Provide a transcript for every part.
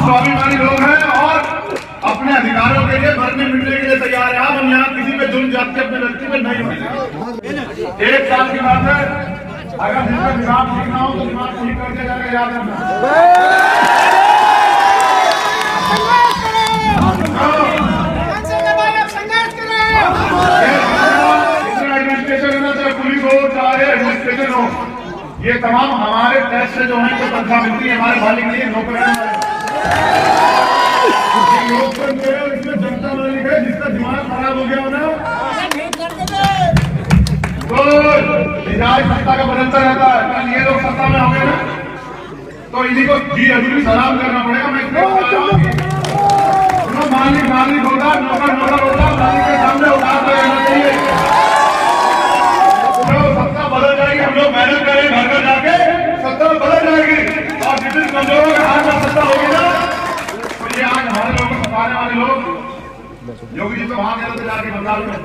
स्वाभिमानी लोग हैं और अपने अधिकारों के लिए मरने मिटने के लिए तैयार है। हम यहाँ किसी पे जुल्म जाति अपने व्यक्ति पे नहीं होते। एक साल की बात है, अगर जिसका दिमाग सीखना हो तो दिमाग ठीक करके जाकर याद रखना। पुलिस हो चाहे एडमिनिस्ट्रेशन हो, ये तमाम हमारे टैक्स से जो है तो तनख्वाह मिलती है, हमारे मालिक नहीं है, नौकर इसमें जनता मालिक है। जिसका दिमाग खराब हो गया हो ना तो मिजाज सत्ता का बदलता रहता है। कल ये लोग सत्ता में होंगे ना तो इन्हीं को जी हजूरी सलाम करना पड़ेगा। मैं इसलिए बता रहा हूँ मालिक मालिक होगा, नौकर नौकर होगा, मालिक के सामने उतार रहना चाहिए। बदल जाएगी, हम लोग मेहनत करें घर घर जाके सत्ता बदल जाएगी। और जितनी कमजोरों के हाथ में सत्ता होगी ना तो ये आज हमारे लोगों को सताने वाले लोग योगी जी तो वहां गए थे जाके बंगाल में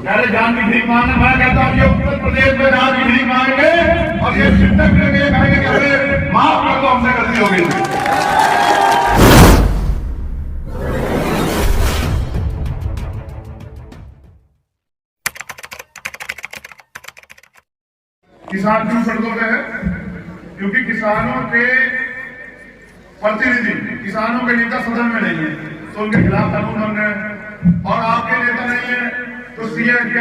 कह रहे जान की भीख मांगने। मैं कहता हूँ ये उत्तर प्रदेश में जान की भीख मांगेंगे और ये शिक्षक कहेंगे कि हमें माफ कर दो, हमसे गलती हो गई। किसान क्यों सड़कों पे है? क्योंकि किसानों के प्रतिनिधि, किसानों के नेता सदन में नहीं है तो उनके खिलाफ कानून बन रहे हैं। और आपके नेता नहीं है तो CA से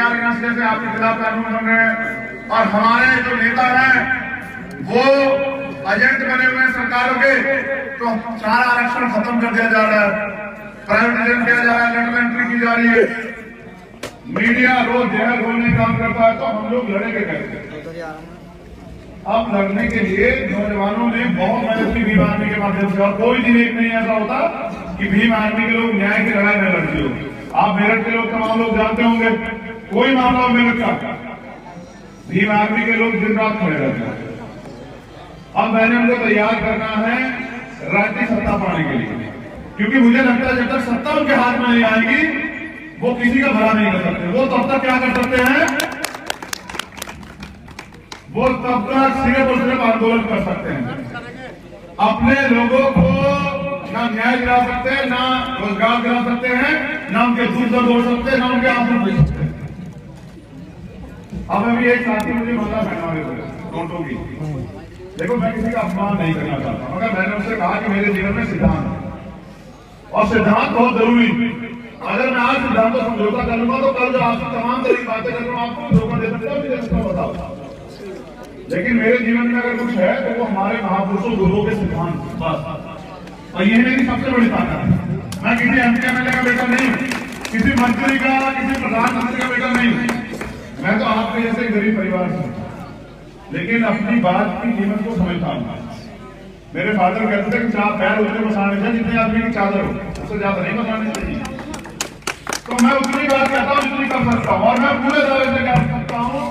आपके खिलाफ कानून बन रहे हैं। और हमारे जो नेता हैं वो एजेंट बने हुए हैं सरकारों के, तो सारा आरक्षण खत्म कर दिया जा रहा है, प्राइवेटाइजेशन किया जा रहा है, लेटर एंट्री की जा रही है। मीडिया रोज जहर घोलने काम करता है, तो हम लोग लड़ेंगे कैसे? अब लड़ने के लिए नौजवानों ने बहुत मेहनत की भीम आर्मी के माध्यम से। और कोई दिन एक नहीं ऐसा होता कि भीम आर्मी के लोग न्याय की लड़ाई में लड़ते हो। आप मेरठ के लोग तमाम लोग जानते होंगे, कोई मामला मेरठ का भीम आर्मी के लोग दिन रात खड़े रहते हैं। अब मैंने उनको तैयार करना है राष्ट्रीय सत्ता पाने के लिए, क्योंकि मुझे लगता है जब तक सत्ता उनके हाथ में नहीं आएगी वो किसी का भला नहीं कर सकते। वो तब तक क्या कर सकते हैं? वो तब तक सिर्फ और सिर्फ आंदोलन कर सकते हैं। अपने लोगों को ना न्याय दिला सकते हैं, ना रोजगार दिला सकते हैं, ना उनके दूध दर्द हो सकते हैं, ना उनके आंसू दे सकते हैं। अब अभी एक साथी मुझे माला पहनावे नोटों की, देखो मैं किसी का अपमान नहीं करना चाहता, मगर मैंने उनसे कहा कि मेरे जीवन में सिद्धांत है और सिद्धांत बहुत जरूरी। अगर मैं आज सिद्धांत को समझौता कर लूंगा तो कल जो आपसे तमाम तरीके बातें कर लूंगा आपको धोखा दे सकता हूँ, बताओ। लेकिन मेरे जीवन में अगर कुछ है तो वो हमारे महापुरुषों गुरुओं के सिद्धांत बस। और ये मेरी सबसे बड़ी ताकत है। मैं किसी MP MLA का बेटा नहीं, किसी मंत्री का, किसी प्रधानमंत्री का बेटा नहीं, मैं तो आपके जैसे गरीब परिवार से, लेकिन अपनी बात की कीमत को समझता हूँ। मेरे फादर कहते थे कि चार पैर उतने बसाने चाहिए जितने आदमी की चादर हो, उससे ज्यादा नहीं बसाने चाहिए। तो मैं उतनी बात कहता हूँ जितनी कर सकता हूँ। और मैं पूरे दावे से कह सकता हूँ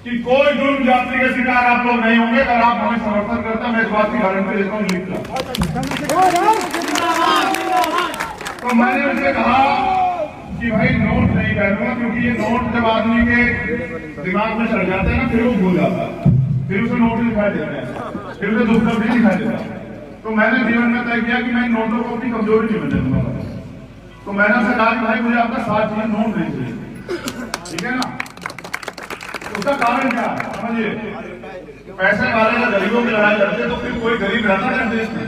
कि कोई जुर्म जाति के शिकार आप लोग नहीं होंगे अगर आप हमें समर्थन करते हैं। मैं इस बात की गारंटी देता हूँ, लिख तो मैंने उनसे कहा कि भाई नोट नहीं पहनूंगा, क्योंकि ये नोट जब आदमी के दिमाग में चढ़ जाते हैं ना फिर वो भूल जाता है, फिर उसे नोट दिखाई देते हैं, फिर उसे दुख भी दिखाई देता। तो मैंने जीवन में तय किया कि मैं नोटों को अपनी कमजोरी नहीं बनने दूंगा। तो मैंने उनसे कहा कि भाई मुझे आपका साथ चाहिए, नोट नहीं चाहिए, ठीक है ना? उसका कारण क्या है समझिए? पैसे वाले जब गरीबों की लड़ाई लड़ते तो फिर कोई गरीब रहता है देश में?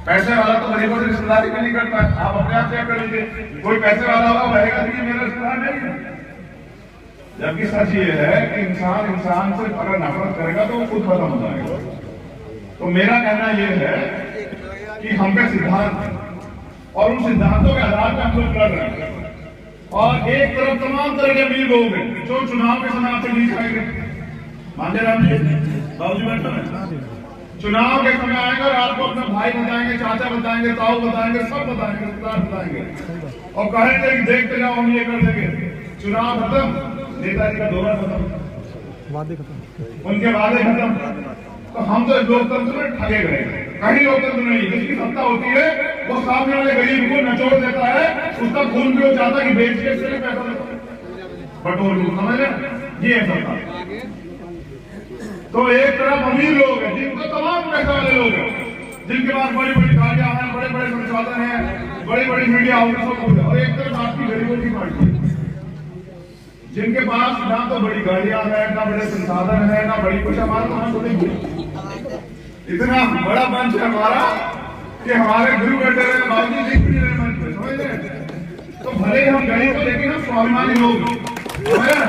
पैसे वाला तो गरीबों से रिश्तेदारी नहीं करता है। आप अपने आप चेक कर लीजिए, कोई पैसे वाला होगा कहेगा कि मेरा रिश्तेदार नहीं है। जबकि सच ये है कि इंसान इंसान से अगर नफरत करेगा तो वो खुद खत्म हो जाएगा। तो मेरा कहना ये है कि हम पे सिद्धांत और उन सिद्धांतों के आधार पर हम लोग लड़ रहे हैं। और एक तरफ तमाम तरह के अमीर लोग हैं जो चुनाव के समय आपसे नहीं खाएंगे। मांझे राम जी बाबूजी बैठो है, चुनाव के समय आएंगे और आपको अपना भाई बताएंगे, चाचा बताएंगे, ताऊ बताएंगे, सब बताएंगे, रिश्तेदार बताएंगे और कहेंगे कि देखते जाओ हम ये कर देंगे। चुनाव खत्म, नेताजी का दौरा खत्म, वादे खत्म, उनके वादे खत्म। तो हम तो लोकतंत्र में ठगे गए। कहीं लोकतंत्र नहीं, जिसकी सत्ता होती है वो सामने वाले गरीब को नचोड़ देता है, उसका खून भी हो जाता है कि बेच के पैसा बटोर लूं, समझ रहे? ये है सत्ता। तो एक तरफ अमीर लोग हैं जिनको तमाम पैसे वाले लोग हैं, जिनके पास बड़ी बड़ी गाड़ियां हैं, बड़े बड़े संसाधन हैं, बड़ी बड़ी मीडिया हाउस, और एक तरफ आपकी गरीबों की पार्टी जिनके पास ना तो बड़ी गाड़ियां हैं, ना बड़े संसाधन है, ना बड़ी कुछ। हमारा तो हम बोलेंगे इतना बड़ा मंच है हमारा कि हमारे गुरु बैठे रहे बाबूजी दिख भी रहे मंच पे, समझ रहे। तो भले हम गरीब हो लेकिन हम स्वाभिमानी लोग हैं,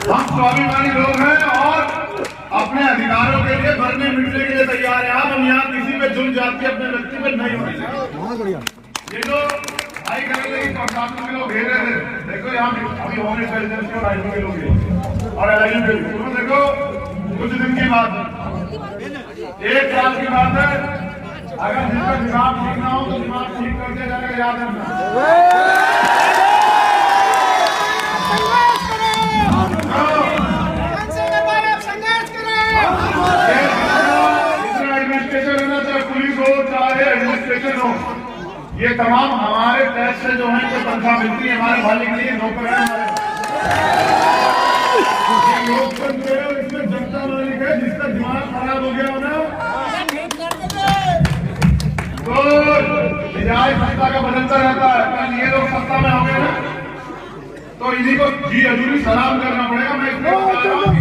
हम स्वाभिमानी लोग हैं और अपने अधिकारों के लिए मरने मिटने के लिए तैयार है। हम यहाँ किसी पे जुल्म जाति अपने व्यक्ति पे नहीं होने देंगे। ये जो भाई कह रहे थे कि प्रशासन के लोग घेर रहे थे, देखो यहाँ अभी होम इंटेलिजेंस और आईटी के लोग और एलआईयू के लोग, देखो कुछ दिन की बात है, 1 साल की बात है। अगर जिसका दिमाग ठीक ना हो तो दिमाग ठीक कर दिया जाएगा, याद रखना। ये तमाम हमारे टैक्स से जो है जो तनख्वाह मिलती है हमारे भाई के लिए नौकर है हमारे लोकतंत्र है, इसमें जनता मालिक है। जिसका दिमाग खराब हो गया ना तो मिजाज सत्ता का बदलता रहता है। कल ये लोग सत्ता में हो गए ना तो इन्हीं को जी हजूरी सलाम करना पड़ेगा। मैं इसलिए बता रहा हूँ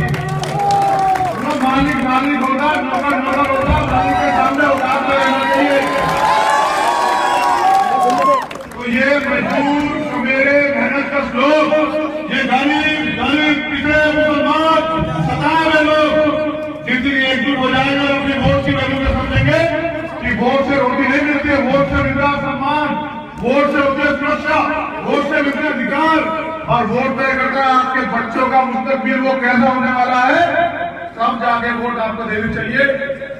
मालिक मालिक होगा, नौकर नौकर होगा, मालिक के सामने उतार रहना चाहिए। ये मजदूर मेरे मेहनत का लोग, ये दलित दलित पिछड़े मुसलमान सताए हुए लोग जिंदगी एकजुट हो जाएगा और अपने वोट की वैल्यू में समझेंगे कि वोट से रोटी नहीं मिलती है, वोट से मिलता है सम्मान, वोट से होती है सुरक्षा, वोट से मिलते अधिकार और वोट तय करता है आपके बच्चों का मुस्तकबिल वो कैसा होने वाला है। तब जाके वोट आपको देनी चाहिए।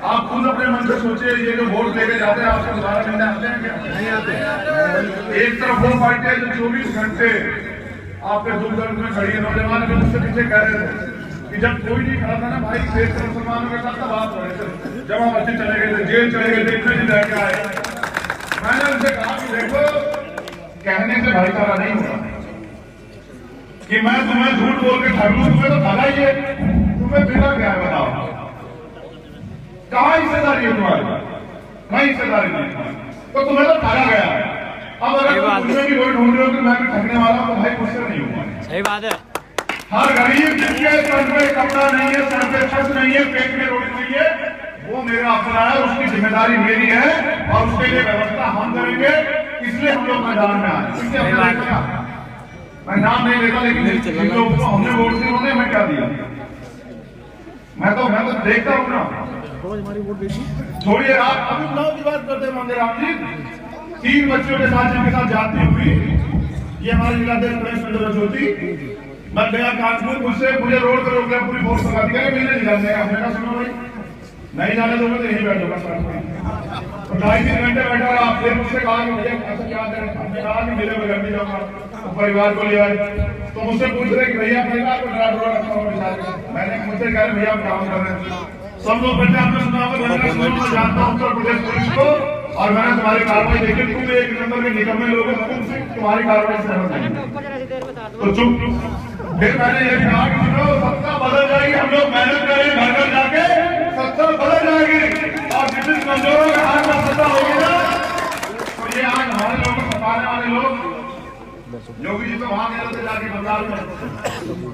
आप खुद अपने मन से सोचिए, ये जो वोट लेके जाते हैं आपको दोबारा मिलने आते हैं क्या? नहीं आते। एक तरफ वो पार्टी है जो 24 घंटे आपके दुख दर्द में खड़ी है। नौजवान भी मुझसे पीछे कह रहे थे कि जब कोई नहीं खड़ा था ना भाई देश के मुसलमानों के साथ बात हो रहे थे, जब हम बच्चे चले गए थे, जेल चले गए, देखने नहीं जाके आए। मैंने उनसे कहा कि देखो कहने से भाईचारा नहीं होगा कि मैं तुम्हें झूठ बोल के ठग लूं, तुम्हें तो ठगा ही है, तुम्हें बिना क्या है बताओ, कहाँ हिस्सेदारी है तुम्हारी? कहीं हिस्सेदारी नहीं, तो तुम्हें तो ठगा गया। अब अगर तुम भी वोट ढूंढ रहे हो कि मैं भी ठगने वाला हूं तो भाई मुझसे नहीं होगा। सही बात है। हर गरीब जिसके सर पे कपड़ा नहीं है, सर पे छत नहीं है, पेट में रोटी नहीं है, वो मेरा अपना है, उसकी जिम्मेदारी मेरी है और उसके लिए व्यवस्था हम करेंगे। इसलिए हम लोग मैदान में आए। मैं नाम नहीं लेता लेकिन जिन लोगों को हमने वोट दिए उन्होंने हमें क्या दिया। मैं तो देखता हूँ ना। छोड़िए आप अभी उन्नाव की बात करते हैं मंदिराम जी, 3 बच्चों के साथ जिनके साथ जाती हुई ये हमारे जिलाध्यक्ष ज्योति, मैं गया कानपुर, मुझसे मुझे रोड पर रोक लिया, पूरी फोर्स लगा दी, मिलने नहीं जाने। हमने कहा सुनो भाई नहीं जाने दोगे तो यहीं बैठोगा सर। तो 2.5-3 घंटे बैठा रहा। फिर मुझसे कहा कि भैया ऐसा क्या करें? हमने कहा कि मेरे बगैर नहीं जाऊंगा तो परिवार को ले आए। तो मुझसे पूछ रहे कि भैया परिवार को ड्राइवर रखा हुआ बिठा। मैंने मुझसे कहा भैया आप काम कर रहे हैं। सब लोग बैठे आपने सुना होगा, मैं जानता हूँ उत्तर प्रदेश पुलिस को और मैंने तुम्हारी कार्रवाई देखी, तुम 1 नंबर के निकम्मे लोग हो, तुम्हारी कार्रवाई से सहमत नहीं। तो चुप। फिर मैंने ये कहा कि सुनो सत्ता बदल जाएगी, हम लोग मेहनत करें, घर घर जाके सत्ता बदल जाएगी और जिस कमजोरों के हाथ में सत्ता होगी ना तो ये आज हमारे लोगों को सताने वाले लोग योगी जी तो वहां गए थे जाके बंगाल में,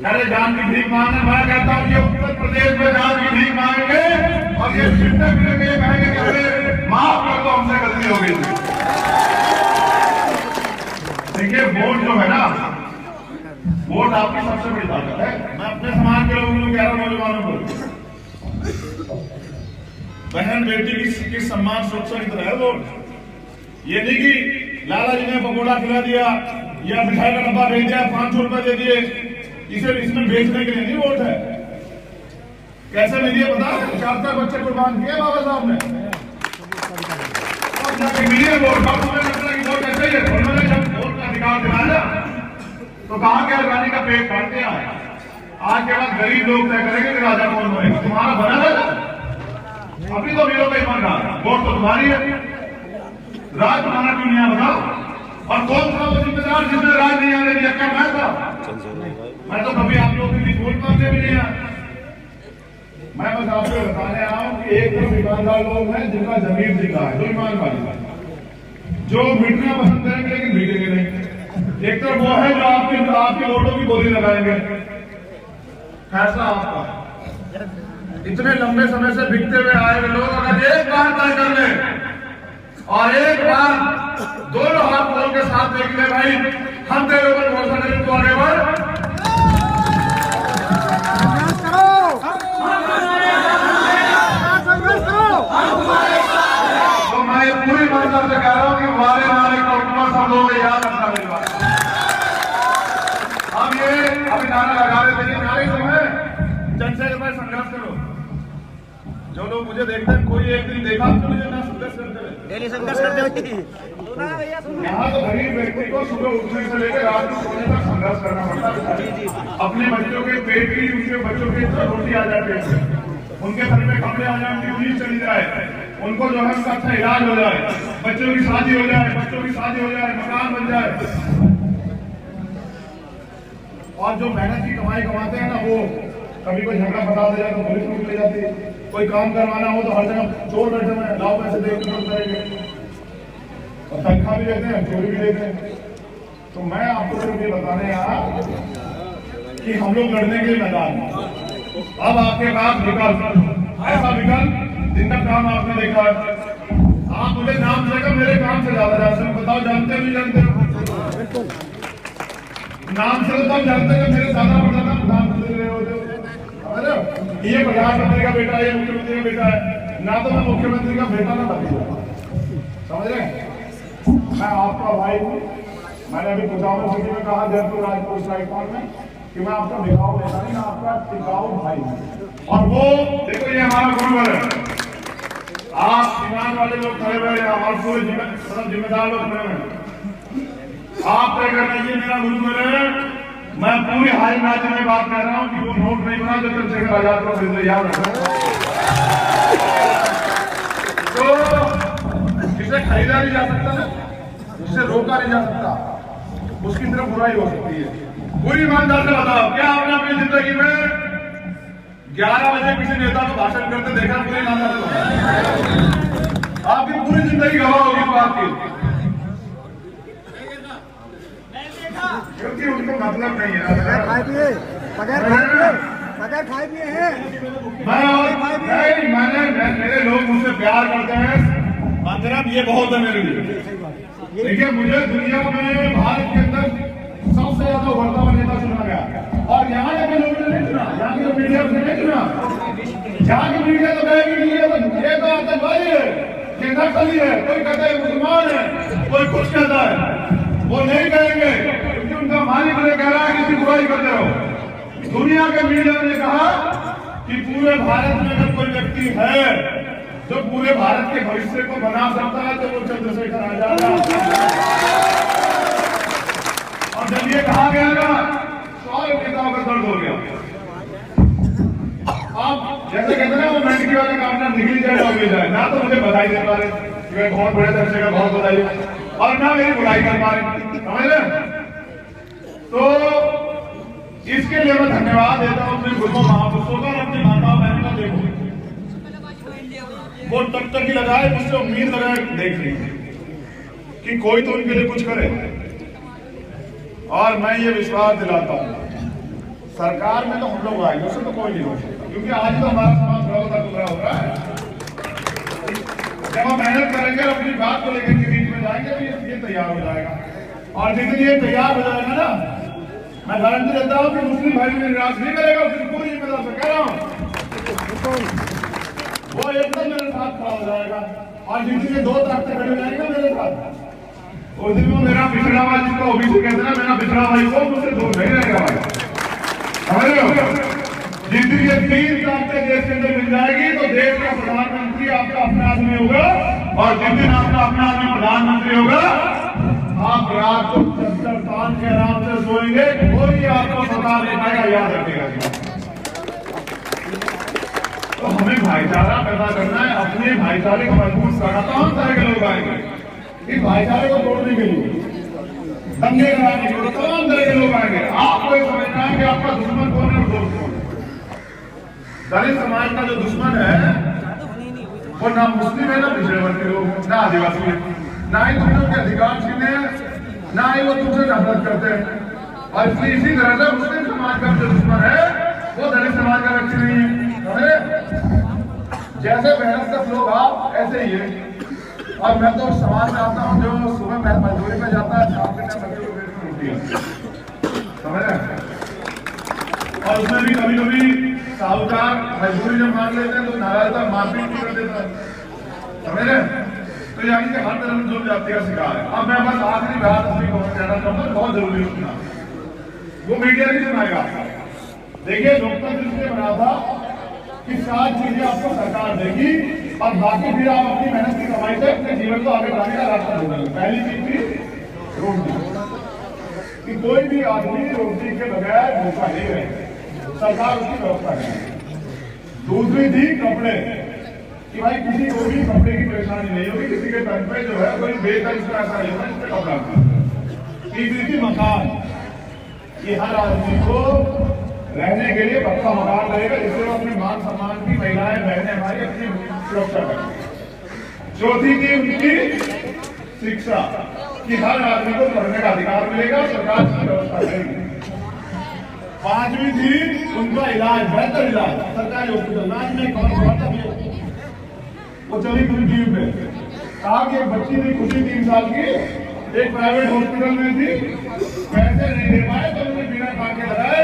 अरे जान की भीख मांगने। मैं कहता हूँ ये उत्तर प्रदेश में जान की भीख मांगेंगे और ये शिक्षक कहेंगे कि अरे माफ कर दो हमसे गलती हो गई। देखिए वोट जो है ना, वोट आपकी सबसे बड़ी ताकत है। मैं अपने समाज के लोगों को कह रहा हूँ, नौजवानों को, बहन बेटी की सम्मान सुरक्षा की तरह है वोट। ये नहीं कि लाला जी ने पकौड़ा खिला दिया या मिठाई का डब्बा भेज दिया, 500 रुपए दे दिए, इसे इसमें बेचने के लिए नहीं वोट है। कैसे मिली है पता? 4 बच्चे कुर्बान किए बाबा साहब ने, मिली है वोट। वोट ऐसे ही है, उन्होंने जब वोट का अधिकार दिलाया तो कहा कि रानी का पेट काटते आए। आज के बाद गरीब लोग तय करेंगे कि राजा कौन बनेगा। तुम्हारा बना है अभी तो वीरों का ही बन रहा है, वोट तो तुम्हारी है। राज बनाना क्यों नहीं बताओ? और कौन सा वो जिम्मेदार जिसने राज नहीं आने दिया? क्या मैं था? मैं तो कभी आप लोगों के बीच वोट मांगने भी नहीं आया। मैं बस आपको बताने आया हूं कि एक तरफ ईमानदार लोग हैं जिनका जमीन जिंदा है, जो ईमान वाले हैं, जो मिटना पसंद करेंगे लेकिन मिटेंगे नहीं। एक तरफ वो है जो आपके वोटों की बोली लगाएंगे। फैसला आपका। इतने लंबे समय से बिकते हुए आए हुए लोग अगर एक बार तय कर ले और एक बार दोनों हाथ खोल के साथ देख ले, भाई हम तेरे ऊपर भरोसा करें तो आगे बढ़। तो मैं पूरी मंशा से कह रहा हूं कि हमारे कुटुंब सब लोग याद रखना मेरी बात। हम ये अभी नारा लगा रहे थे, नारे जो है जनता में संघर्ष करो। जो लोग मुझे देखते हैं, कोई एक दिन देखा तो मुझे ना संघर्ष करते हुए, संघर्ष करते हुए यहाँ तो गरीब व्यक्ति को सुबह उठने से लेकर रात को सोने तक संघर्ष करना पड़ता है। अपने बच्चों के पेट की, उनके बच्चों के रोटी आ जाती है, उनके घर में कपड़े आ जाए, उनकी फीस चली जाए, उनको जो है उनका अच्छा इलाज हो जाए, बच्चों की शादी हो जाए, मकान बन जाए। और जो मेहनत की कमाई कमाते हैं ना, वो कभी कोई झगड़ा फंसा दे जाए तो पुलिस में ले जाती है, कोई काम करवाना हो तो हर जगह चोर बैठे हैं, लाओ पैसे देकर काम करेंगे और तनख्वाह भी देते हैं, चोरी भी देते हैं। तो मैं आपको सिर्फ ये बताने आया कि हम लोग लड़ने के मैदान में अब आपके पास विकल्प, ऐसा विकल्प जिनका काम आपने देखा है। आप मुझे नाम से लेकर मेरे काम से ज्यादा जानते, बताओ जानते नहीं जानते? नाम से तो तब जानते हैं मेरे दादा परदादा प्रधानमंत्री रहे होते। ये प्रधानमंत्री का बेटा है, ये मुख्यमंत्री का बेटा है, ना तो मैं मुख्यमंत्री का बेटा ना भतीजा, समझ रहे हैं? मैं आपका भाई हूँ। मैंने अभी कुचामन सिटी में कहा, जयपुर राजपुर साइड में, कि मैं आपका बिकाऊ बेटा नहीं, मैं आपका टिकाऊ भाई हूँ। और वो देखो, ये हमारा गुरुवर है। आप ईमान वाले लोग खड़े हुए हैं और पूरे जिम्मेदार लोग खड़े हुए, आप तय करना। ये मेरा गुरुवर है। मैं पूरी हाई राज्य में बात कर रहा हूँ कि वो नोट नहीं बना जो चंद्रशेखर आजाद को फिर याद रखना। तो इसे खरीदा नहीं जा सकता ना, इसे रोका नहीं जा सकता, उसकी तरफ बुराई हो सकती है। पूरी ईमानदार से बताओ, क्या आपने अपनी जिंदगी में 11 बजे किसी नेता को भाषण करते देखा? पूरी ईमानदार से आपकी पूरी जिंदगी गवाह होगी इस बात की, क्योंकि उनको मतलब नहीं है। बगैर खाए पिए हैं। मेरे लोग मुझसे प्यार करते हैं, मतलब ये बहुत है मेरे लिए। देखिए, मुझे दुनिया में भारत के अंदर सबसे ज्यादा उभरता हुआ नेता चुना गया, और यहाँ के लोगों ने नहीं चुना, यहाँ के मीडिया ने नहीं चुना। यहाँ की मीडिया तो कहेगी ये तो आतंकवादी है, ये नक्सली है, कोई कहता है मुसलमान है, कोई कुछ कहता है, वो नहीं कहेंगे क्योंकि उनका मालिक ने कह रहा है कि इसकी बुराई करते रहो। दुनिया के मीडिया ने कहा कि पूरे भारत में अगर कोई व्यक्ति है जो पूरे भारत के भविष्य को बना सकता है तो वो चंद्रशेखर आजाद है। और जब ये कहा गया ना, सारे नेताओं का दर्द हो गया। अब जैसे कहते हैं ना, वो मेंढकी वाला काम ना निकली जाए ना उगली जाए, ना तो मुझे बधाई दे पा रहे, बहुत बड़े दर्शक का बहुत बधाई, और ना मेरी बुराई कर पा रहे, समझ रहे? तो इसके लिए मैं धन्यवाद देता हूँ अपने गुरुओं महापुरुषों का और अपनी माताओं बहनों का। देखो, वो टकटकी लगाए, मुझसे उम्मीद लगाए, देख लीजिए कि कोई तो उनके लिए कुछ करे। और मैं ये विश्वास दिलाता हूँ, सरकार में तो हम लोग आएंगे, उससे तो कोई नहीं हो सकता, क्योंकि आज तो हमारा समाज थोड़ा गुमराह हो रहा है। जब हम मेहनत करेंगे, अपनी बात को लेकर के बीच में जाएंगे तो ये तैयार हो जाएगा। और जितनी ये तैयार हो जाएगा ना, मैं गारंटी देता हूँ कि मुस्लिम भाई भी निराश नहीं करेगा, उसकी पूरी जिम्मेदार से कह रहा हूँ, वो एकदम मेरे साथ खड़ा हो जाएगा। और जितनी 2 ताकतें खड़े हो जाएंगे मेरे साथ, उस दिन वो मेरा पिछड़ा भाई, जिसको ओबीसी कहते हैं, मेरा पिछड़ा भाई को मुझसे दूर नहीं रहेगा भाई, समझ रहे हो? जिस दिन ये 3 ताकतें देश के अंदर मिल जाएगी तो देश का प्रधानमंत्री आपका अपना आदमी होगा, और जिस दिन आपका अपना आदमी प्रधानमंत्री होगा, आप रात को चद्दर तान के आराम से सोएंगे, कोई आपको बता नहीं पाएगा, याद रखिएगा। तो हमें भाईचारा पैदा करना है, अपने भाईचारे को मजबूत करना। तमाम तरह के लोग आएंगे इस भाईचारे को तोड़ने के लिए, दंगे कराने के लिए, तमाम तरह के लोग आएंगे। आपको समझना है कि आपका दुश्मन कौन है और दोस्त कौन है। दलित समाज का जो दुश्मन है वो ना मुस्लिम है, ना पिछड़े वर्ग के लोग, ना आदिवासी है, ना ही तुमने उनके अधिकार छीने हैं, ना ही वो तुमसे नफरत करते हैं। और इसलिए इसी तरह से मुस्लिम समाज का जो दुश्मन है वो दलित समाज का व्यक्ति नहीं है। जैसे मेहनत का फ्लो आप ऐसे ही है। और मैं तो समाज में आता हूँ जो सुबह मैं मजदूरी में जाता है, शाम के टाइम बच्चों को पेट में रोटी है, समझ रहे? और उसमें भी कभी कभी साहूकार मजदूरी जब मांग लेते हैं तो नाराजता मारपीट भी कर देता है, समझ रहे? तो यानी कि हर तरह जुर्म जाति का शिकार है। अब मैं बस आखिरी बात अपनी कहना चाहूंगा, बहुत जरूरी सुना, वो मीडिया नहीं सुनाएगा। देखिए लोकतंत्र इसलिए बना था कि 7 चीजें आपको सरकार देगी और बाकी फिर आप अपनी मेहनत की कमाई से अपने जीवन को आगे बढ़ाने का रास्ता ढूंढेंगे। पहली चीज थी रोटी, कि कोई भी आदमी रोटी के बगैर भूखा नहीं रहे, सरकार उसकी व्यवस्था करेगी। दूसरी थी कपड़े, कि भाई किसी को भी कपड़े की परेशानी नहीं होगी, किसी के तन पे जो है कोई बेहतर इसका ऐसा नहीं होगा इस पे कपड़ा। तीसरी थी मकान, कि हर आदमी को रहने के लिए पक्का मकान रहेगा जिससे वो अपने मान सम्मान की महिलाएं बहनें हमारी अपनी सुरक्षा करेंगे। चौथी थी उनकी शिक्षा, कि हर आदमी को पढ़ने का अधिकार मिलेगा, सरकार की व्यवस्था करेगी। 5वीं थी उनका इलाज, बेहतर इलाज, सरकारी हॉस्पिटल में कौन वो चली पूरी टीम पे। कहा कि एक बच्ची थी खुशी 3 साल की, एक प्राइवेट हॉस्पिटल में थी, पैसे नहीं दे पाए तो उन्हें बिना फाके लगाए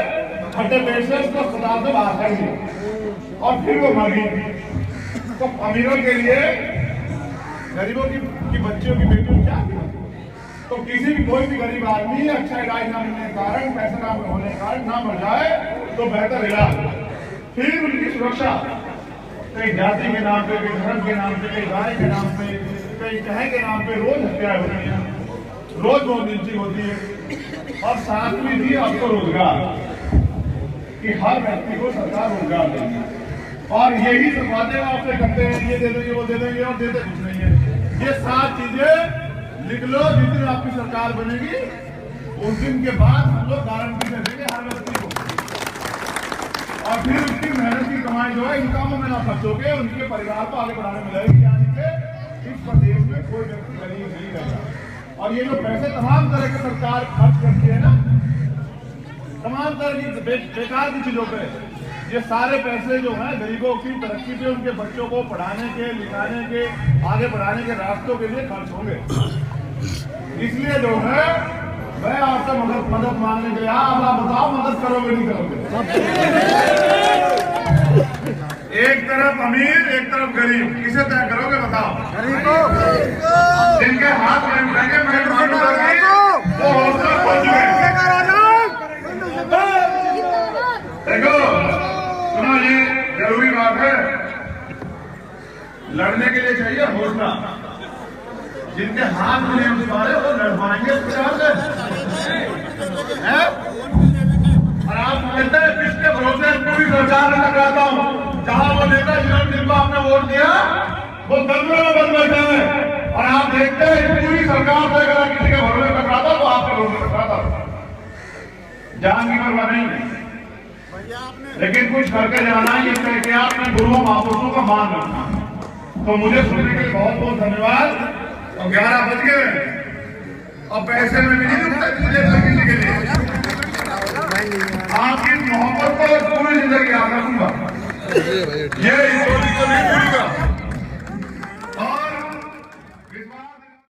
फटे पेट से उसको अस्पताल से बाहर कर दिया और फिर वो मर गई। तो अमीरों के लिए गरीबों की बच्चियों की बेटियों क्या किया? तो किसी भी कोई भी गरीब आदमी अच्छा इलाज ना मिलने के कारण, पैसे ना होने के कारण ना मर जाए तो बेहतर इलाज। फिर उनकी सुरक्षा, कई जाति के नाम पे, कई धर्म के नाम पे, कई गाय के नाम पे, कई कहे के नाम पे रोज हत्याएं होती हैं, रोज बहुत लिंचिंग होती है। और 7वीं थी आपको रोजगार, कि हर व्यक्ति को सरकार रोजगार देगी। और यही सब बातें आपसे करते हैं, ये दे देंगे वो दे देंगे, और देते कुछ नहीं है। ये 7 चीजें लिख लो, जिस दिन आपकी सरकार बनेगी उस दिन के बाद हम लोग गारंटी दे देंगे हर व्यक्ति को। और फिर उसकी मेहनत की कमाई जो है इन कामों में ना खर्च होके उनके परिवार को आगे बढ़ाने में लगेगी। यानी कि इस प्रदेश में कोई व्यक्ति गरीब नहीं रहेगा। और ये जो पैसे तमाम तरह की सरकार खर्च करती है ना, तमाम तरह की बेकार की चीजों पे, ये सारे पैसे जो है गरीबों की तरक्की पे, उनके बच्चों को पढ़ाने के, लिखाने के, आगे बढ़ाने के रास्तों के लिए खर्च होंगे। इसलिए जो है मैं आपसे मदद मांगने के लिए, आप बताओ मदद करोगे नहीं करोगे? एक तरफ अमीर एक तरफ गरीब, किसे तय करोगे बताओ? जिनके हाथ में उठाएंगे वो हौसला खोल चुके। देखो सुनो, ये जरूरी बात है, लड़ने के लिए चाहिए हौसला। जिनके हाथ में नहीं उठा रहे वो लड़ पाएंगे प्रचार है। और आप कहते हैं किसके भरोसे पूरी प्रचार में कराता हूँ, जहां वो नेता जिनको आपने वोट दिया वो दंगलों में बंद बैठे हैं। और आप देखते हैं पूरी सरकार से अगर किसी के भरोसे टकराता तो आपके भरोसे टकराता, जान की परवाह नहीं। लेकिन कुछ करके जाना है, ये कह के आपने गुरुओं महापुरुषों का मान रखना। तो मुझे सुनने के लिए बहुत बहुत धन्यवाद। और 11 बज गए और पैसे में भी नहीं रुकता किसी के लिए। आपकी मोहब्बत को पूरी जिंदगी याद रखूंगा, ये इस को नहीं भूलूंगा। और